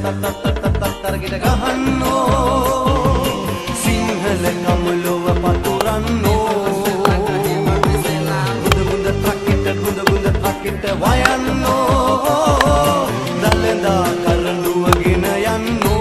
තරගෙට ගහන්නෝ සිංහල කමුලොව පතුරන්නෝ ගුඳ ගුඳ ට්‍රක්කිට වයන්නෝ දලදා කරඬුවගෙන යන්නෝ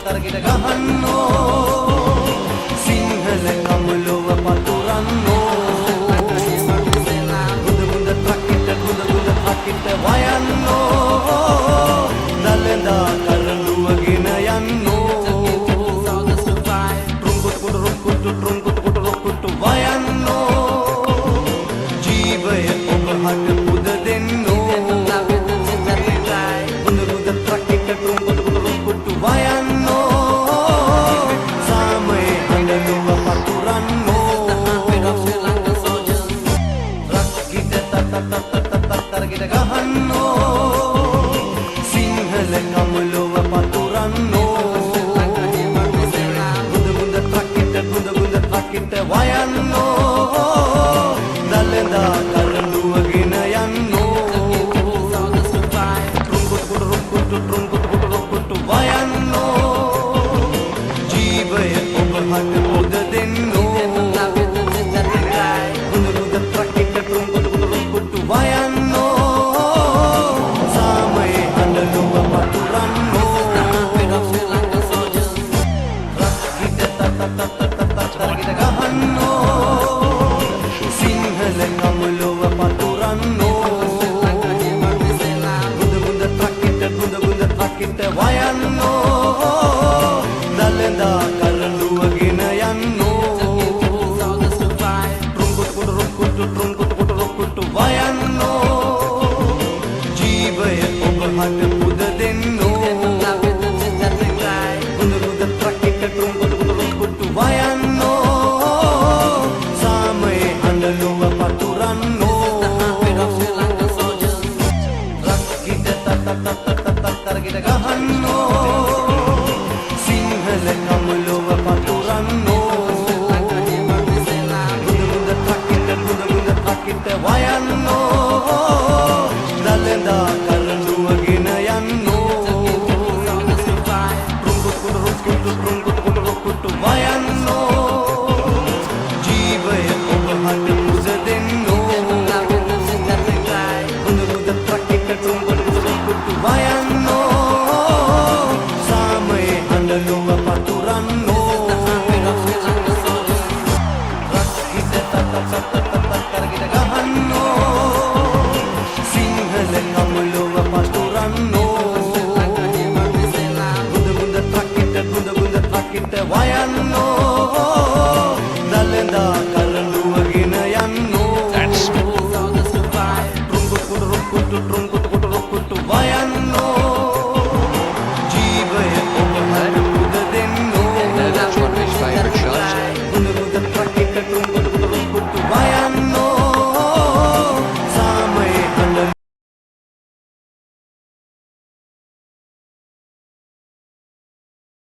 තරගෙට ගහන්නෝ සිංහල කමුලොව පතුරන්නෝ ගුඳ ට්‍රක්කිට වයන්නෝ දලදා කරඬුවගෙන යන්නෝ ට්රුම්කුටු වයන්නෝ ජීවය ඔබ හට පුද දෙන්නෝ ගුඳ ට්‍රක්කිට වයන්නෝ තරගෙට ගහන්නෝ සිංහල කමුලොව පතුරන්නෝ ගුඳ ට්‍රක්කිට වයන්නෝ දලදා කරඬුවගෙන යන්නෝ ට්රුම්කුටු වයන්නෝ ජීවය ඔබ හට පුද දෙන්නෝ ගුඳ ට්‍රක්කිට වයන්නෝ සාමයේ අඬලුව පතුරන්නෝ තරගෙට ගහන්නෝ සිංහල කමුලොව පතුරන්නෝ ගුඳ ට්‍රක්කිට වයන්නෝ දලදා කරඬුවගෙන යන්නෝ ට්රුම්කුටු වයන්නෝ ජීවය ඔබ හට පුද දෙන්නෝ ගුඳ ට්‍රක්කිට වයන්නෝ සාමයේ අඬලුව පතුරන්නෝ තරගෙට ගහන්නෝ සිංහල කමුලොව පතුරන්නෝ ගුඳ ට්‍රක්කිට වයන්නෝ දලදා කරඬුවගෙන යන්නෝ ට්රුම්කුටු වයන්නෝ ජීවය ඔබ හට පුද දෙන්නෝ ගුඳ ට්‍රක්කිට වයන්නෝ සාමයේ අඬලුව පතුරන්නෝ තරගෙට ගහන්නෝ සිංහල කමුලොව පතුරන්නෝ ගුඳ ට්‍රක්කිට වයන්නෝ දලදා කරඬුවගෙන යන්නෝ ට්රුම්කුටු වයන්නෝ ජීවය ඔබ හට පුද දෙන්නෝ ගුඳ ට්‍රක්කිට වයන්නෝ සාමයේ අඬලුව පතුරන්නෝ තරගෙට ගහන්නෝ සිංහල කමුලොව පතුරන්නෝ ගුඳ ට්‍රක්කිට වයන්නෝ